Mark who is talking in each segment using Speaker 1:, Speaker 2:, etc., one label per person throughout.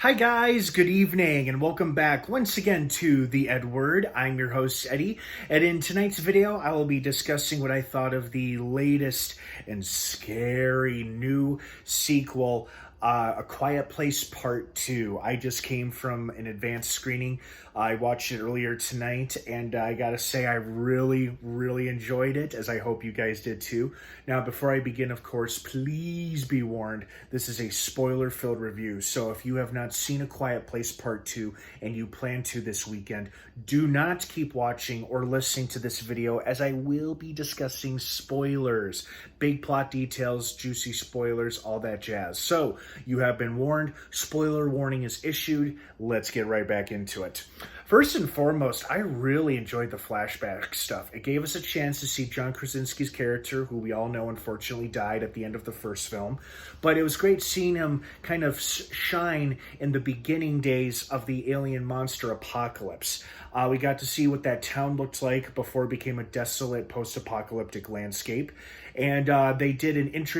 Speaker 1: Hi guys, good evening, and welcome back once again to The Edward. I'm your host, Eddie, and in tonight's video, I will be discussing what I thought of the latest and scary new sequel, A Quiet Place Part 2. I just came from an advanced screening. I watched it earlier tonight, and I gotta say, I really enjoyed it, as I hope you guys did too. Now, before I begin, of course, please be warned, this is a spoiler-filled review, so if you have not seen A Quiet Place Part 2 and you plan to this weekend, do not keep watching or listening to this video, as I will be discussing spoilers, big plot details, juicy spoilers, all that jazz. So, you have been warned, spoiler warning is issued, let's get right back into it. First and foremost, I really enjoyed the flashback stuff. It gave us a chance to see John Krasinski's character, who we all know unfortunately died at the end of the first film. But it was great seeing him kind of shine in the beginning days of the alien monster apocalypse. We got to see what that town looked like before it became a desolate post-apocalyptic landscape. And they did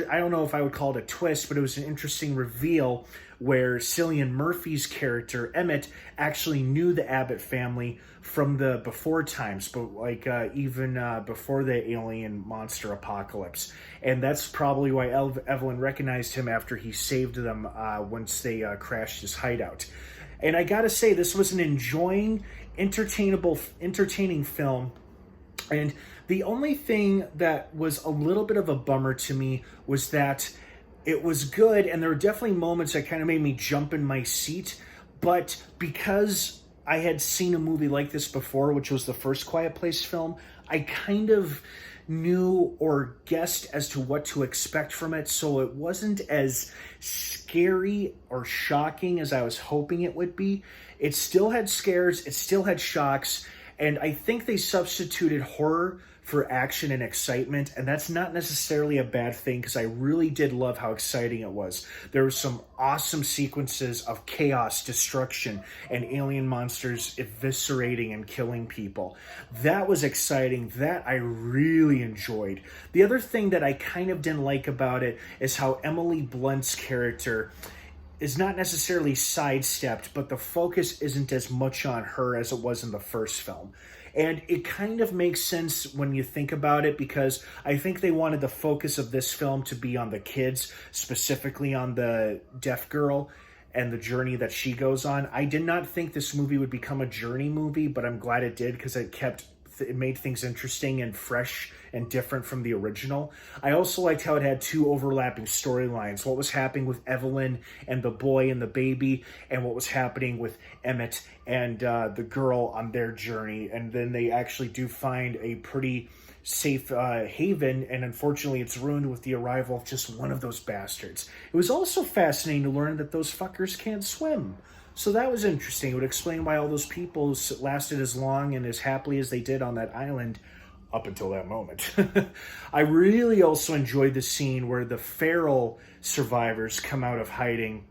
Speaker 1: I don't know if I would call it a twist, but it was an interesting reveal where Cillian Murphy's character, Emmett, actually knew the Abbott family from the before times, but even before the alien monster apocalypse. And that's probably why Evelyn recognized him after he saved them once they crashed his hideout. And I gotta say, this was an entertaining film. And the only thing that was a little bit of a bummer to me was that it was good, and there were definitely moments that kind of made me jump in my seat, but because I had seen a movie like this before, which was the first Quiet Place film, I kind of knew or guessed as to what to expect from it, so it wasn't as scary or shocking as I was hoping it would be. It still had scares, it still had shocks, and I think they substituted horror for action and excitement, and that's not necessarily a bad thing, because I really did love how exciting it was. There were some awesome sequences of chaos, destruction, and alien monsters eviscerating and killing people. That was exciting. That I really enjoyed. The other thing that I kind of didn't like about it is how Emily Blunt's character is not necessarily sidestepped, but the focus isn't as much on her as it was in the first film. And it kind of makes sense when you think about it, because I think they wanted the focus of this film to be on the kids, specifically on the deaf girl and the journey that she goes on. I did not think this movie would become a journey movie, but I'm glad it did, because it made things interesting and fresh and different from the original. I also liked how it had two overlapping storylines: what was happening with Evelyn and the boy and the baby, and what was happening with Emmett and the girl on their journey. And then they actually do find a pretty safe haven, and unfortunately it's ruined with the arrival of just one of those bastards. It was also fascinating to learn that those fuckers can't swim. So that was interesting. It would explain why all those people lasted as long and as happily as they did on that island up until that moment. I really also enjoyed the scene where the feral survivors come out of hiding,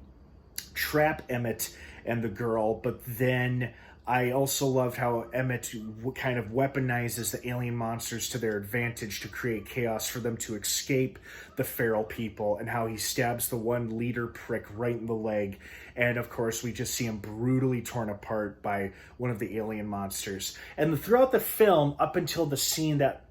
Speaker 1: trap Emmett and the girl, but then I also loved how Emmett kind of weaponizes the alien monsters to their advantage to create chaos for them to escape the feral people, and how he stabs the one leader prick right in the leg. And of course, we just see him brutally torn apart by one of the alien monsters. And throughout the film, up until the scene that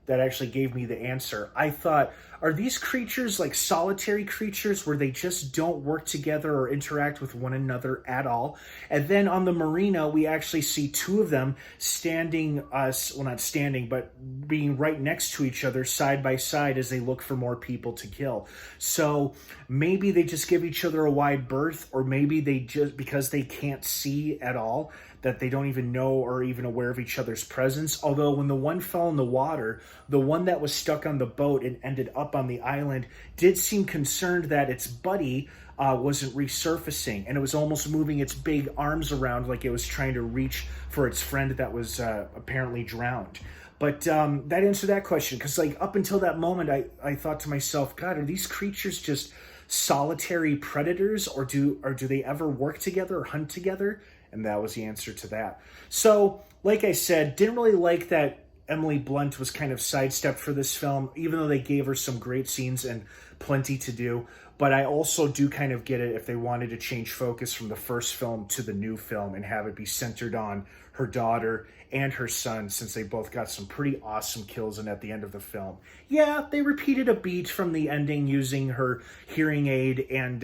Speaker 1: actually gave me the answer, I thought, are these creatures like solitary creatures where they just don't work together or interact with one another at all? And then on the marina, we actually see two of them not standing, but being right next to each other side by side as they look for more people to kill. So maybe they just give each other a wide berth, or maybe they just, because they can't see at all, that they don't even know or even aware of each other's presence. Although when the one fell in the water, the one that was stuck on the boat and ended up on the island did seem concerned that its buddy wasn't resurfacing, and it was almost moving its big arms around like it was trying to reach for its friend that was apparently drowned. But that answered that question, because up until that moment, I thought to myself, God, are these creatures just solitary predators, or do they ever work together or hunt together? And that was the answer to that. So, like I said, didn't really like that Emily Blunt was kind of sidestepped for this film, even though they gave her some great scenes and plenty to do. but I also do kind of get it if they wanted to change focus from the first film to the new film and have it be centered on her daughter and her son, since they both got some pretty awesome kills in at the end of the film. Yeah, they repeated a beat from the ending using her hearing aid and,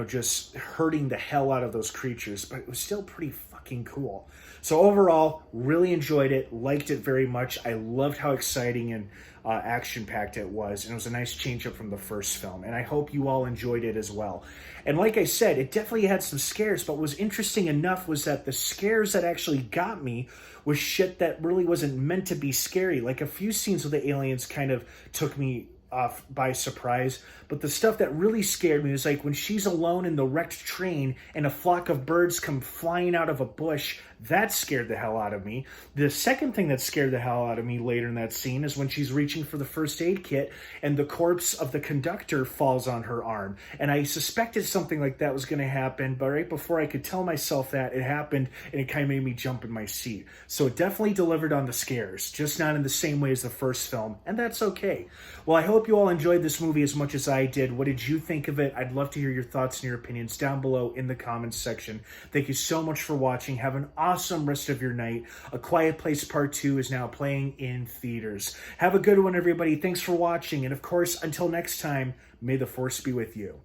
Speaker 1: just hurting the hell out of those creatures, but it was still pretty fucking cool. So overall, really enjoyed it, liked it very much. I loved how exciting and action-packed it was, and it was a nice change up from the first film, and I hope you all enjoyed it as well. And like I said, it definitely had some scares, but what was interesting enough was that the scares that actually got me was shit that really wasn't meant to be scary. Like a few scenes with the aliens kind of took me off by surprise, but the stuff that really scared me was like when she's alone in the wrecked train and a flock of birds come flying out of a bush. That scared the hell out of me. The second thing that scared the hell out of me later in that scene is when she's reaching for the first aid kit and the corpse of the conductor falls on her arm. And I suspected something like that was going to happen, but right before I could tell myself that, it happened, and it kind of made me jump in my seat. So it definitely delivered on the scares, just not in the same way as the first film, and that's okay. Well, I hope you all enjoyed this movie as much as I did. What did you think of it? I'd love to hear your thoughts and your opinions down below in the comments section. Thank you so much for watching. Have an awesome rest of your night. A Quiet Place Part 2 is now playing in theaters. Have a good one, everybody. Thanks for watching. And of course, until next time, may the Force be with you.